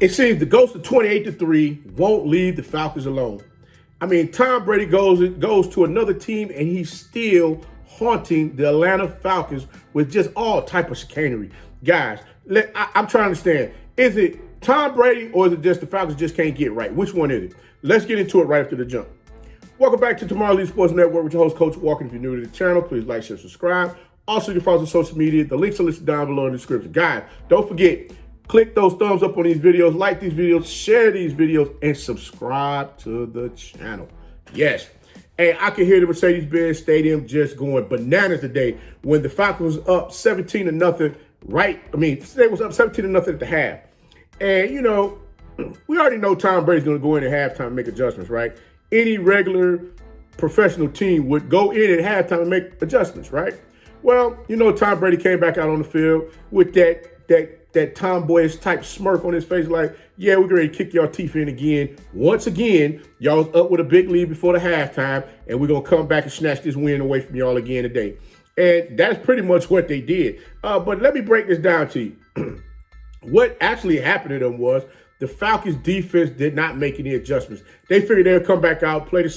It seems the ghost of 28-3 won't leave the Falcons alone. I mean, Tom Brady goes to another team and he's still haunting the Atlanta Falcons with just all type of chicanery. Guys, I'm trying to understand. Is it Tom Brady or is it just the Falcons just can't get right? Which one is it? Let's get into it right after the jump. Welcome back to Tomorrow League Sports Network with your host, Coach Walker. If you're new to the channel, please like, share, subscribe. Also, you can follow us on social media. The links are listed down below in the description. Guys, don't forget, click those thumbs up on these videos, like these videos, share these videos, and subscribe to the channel. Yes. And I can hear the Mercedes-Benz Stadium just going bananas today when the Falcons was up 17-0, right? I mean, they was up 17-0 at the half. And, you know, we already know Tom Brady's going to go in at halftime and make adjustments, right? Any regular professional team would go in at halftime and make adjustments, right? Well, you know, Tom Brady came back out on the field with that tomboyish type smirk on his face, like, yeah, we're ready to kick y'all teeth in again. Once again, y'all was up with a big lead before the halftime, and we're going to come back and snatch this win away from y'all again today. And that's pretty much what they did. But let me break this down to you. What actually happened to them was the Falcons defense did not make any adjustments. They figured they'd come back out, play the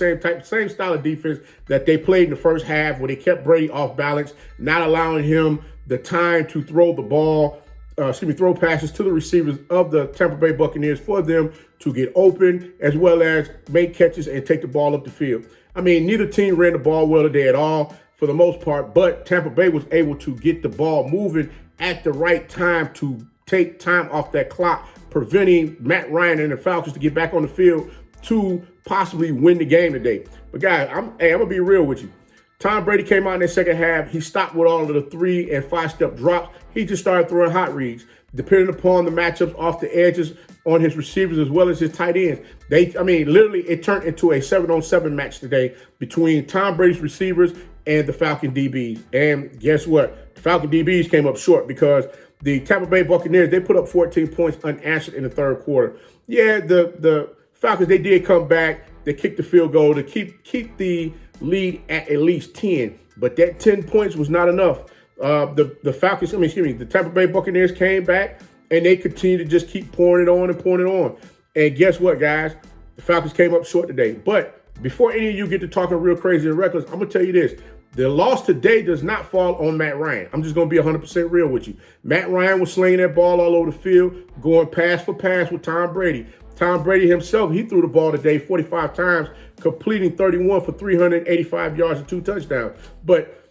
same style of defense that they played in the first half, where they kept Brady off balance, not allowing him the time to throw the ball, throw passes to the receivers of the Tampa Bay Buccaneers for them to get open, as well as make catches and take the ball up the field. I mean, neither team ran the ball well today at all for the most part, but Tampa Bay was able to get the ball moving at the right time to take time off that clock, preventing Matt Ryan and the Falcons to get back on the field to possibly win the game today. But guys, I'm gonna be real with you. Tom Brady came out in the second half. He stopped with all of the 3- and 5-step drops. He just started throwing hot reads, depending upon the matchups off the edges on his receivers as well as his tight ends. Literally, it turned into a 7-on-7 match today between Tom Brady's receivers and the Falcon DBs. And guess what? The Falcon DBs came up short because the Tampa Bay Buccaneers, they put up 14 points unanswered in the third quarter. Yeah, the Falcons, they did come back. They kicked the field goal to keep the lead at least 10. But that 10 points was not enough. The Tampa Bay Buccaneers came back, and they continued to just keep pouring it on and pouring it on. And guess what, guys? The Falcons came up short today. But before any of you get to talking real crazy and reckless, I'm going to tell you this. The loss today does not fall on Matt Ryan. I'm just going to be 100% real with you. Matt Ryan was slinging that ball all over the field, going pass for pass with Tom Brady. Tom Brady himself, he threw the ball today 45 times, completing 31 for 385 yards and 2 touchdowns. But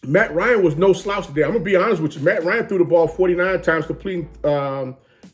Matt Ryan was no slouch today. I'm going to be honest with you. Matt Ryan threw the ball 49 times,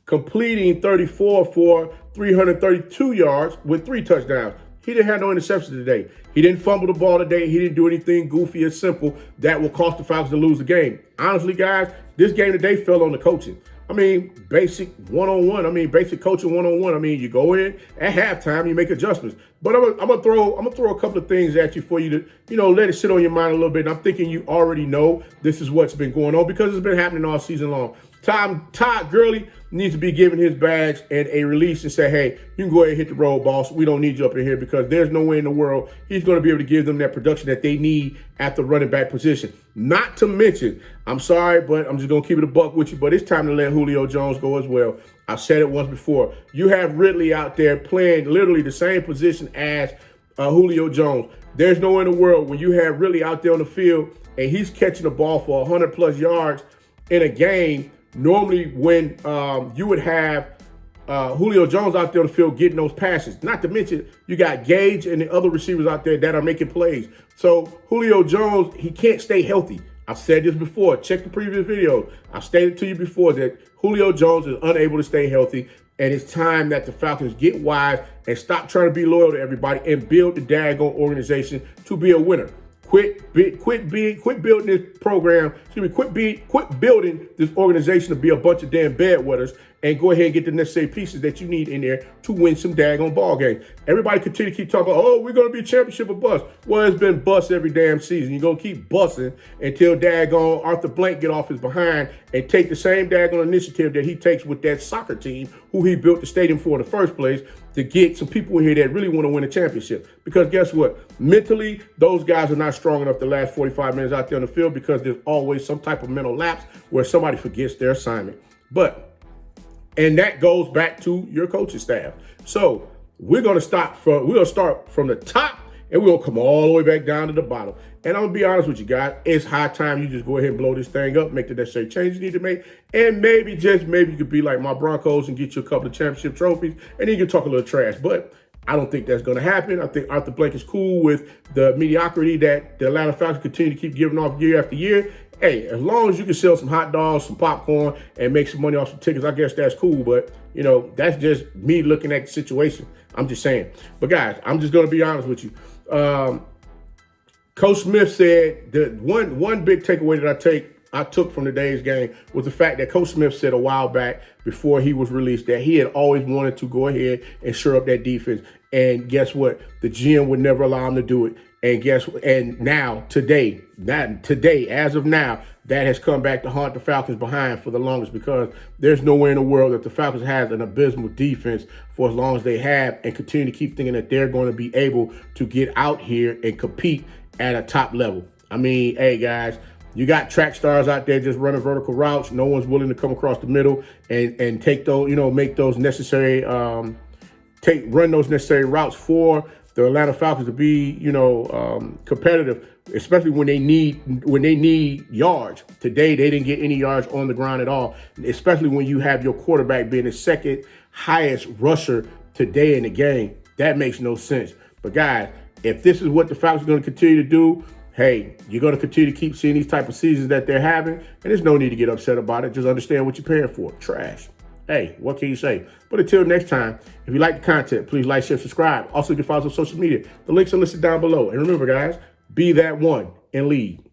completing 34 for 332 yards with 3 touchdowns. He didn't have no interceptions today. He didn't fumble the ball today. He didn't do anything goofy or simple that will cost the Falcons to lose the game. Honestly, guys, this game today fell on the coaching. I mean, basic one-on-one. I mean, basic coaching one-on-one. I mean, you go in at halftime, you make adjustments. But I'm gonna throw a couple of things at you for you to, let it sit on your mind a little bit. And I'm thinking you already know this is what's been going on because it's been happening all season long. Todd Gurley needs to be given his bags and a release and say, hey, you can go ahead and hit the road, boss. We don't need you up in here because there's no way in the world he's going to be able to give them that production that they need at the running back position. Not to mention, I'm sorry, but I'm just going to keep it a buck with you, but it's time to let Julio Jones go as well. I've said it once before. You have Ridley out there playing literally the same position as Julio Jones. There's no way in the world when you have Ridley out there on the field and he's catching the ball for 100-plus yards in a game. Normally, when you would have Julio Jones out there on the field getting those passes, not to mention you got Gage and the other receivers out there that are making plays. So Julio Jones, he can't stay healthy. I've said this before. Check the previous video. I've stated to you before that Julio Jones is unable to stay healthy, and it's time that the Falcons get wise and stop trying to be loyal to everybody and build the daggone organization to be a winner. Quit building this program. Quit building this organization to be a bunch of damn bedwetters and go ahead and get the necessary pieces that you need in there to win some daggone ball games. Everybody continue to keep talking, oh, we're going to be a championship or bust. Well, it's been bust every damn season. You're going to keep busting until daggone Arthur Blank get off his behind and take the same daggone initiative that he takes with that soccer team who he built the stadium for in the first place to get some people in here that really want to win a championship. Because guess what? Mentally, those guys are not strong enough to last 45 minutes out there on the field because there's always some type of mental lapse where somebody forgets their assignment. But And that goes back to your coaching staff. So we're gonna start from the top, and we're gonna come all the way back down to the bottom. And I'm gonna be honest with you guys, it's high time you just go ahead and blow this thing up, make the necessary changes you need to make, and maybe, just maybe, you could be like my Broncos and get you a couple of championship trophies, and then you can talk a little trash. But I don't think that's going to happen. I think Arthur Blank is cool with the mediocrity that the Atlanta Falcons continue to keep giving off year after year. Hey, as long as you can sell some hot dogs, some popcorn, and make some money off some tickets, I guess that's cool. But, you know, that's just me looking at the situation. I'm just saying. But, guys, I'm just going to be honest with you. Coach Smith said that one big takeaway that I took from today's game was the fact that Coach Smith said a while back before he was released that he had always wanted to go ahead and shore up that defense. And guess what? The GM would never allow him to do it. And now, today, as of now, that has come back to haunt the Falcons behind for the longest, because there's nowhere in the world that the Falcons has an abysmal defense for as long as they have, and continue to keep thinking that they're going to be able to get out here and compete at a top level. I mean, hey, guys, you got track stars out there just running vertical routes. No one's willing to come across the middle and take those, make those necessary, run those necessary routes for the Atlanta Falcons to be, competitive, especially when they need yards. Today, they didn't get any yards on the ground at all, especially when you have your quarterback being the second highest rusher today in the game. That makes no sense. But guys, if this is what the Falcons are going to continue to do, hey, you're going to continue to keep seeing these type of seasons that they're having, and there's no need to get upset about it. Just understand what you're paying for. Trash. Hey, what can you say? But until next time, if you like the content, please like, share, subscribe. Also, you can follow us on social media. The links are listed down below. And remember, guys, be that one and lead.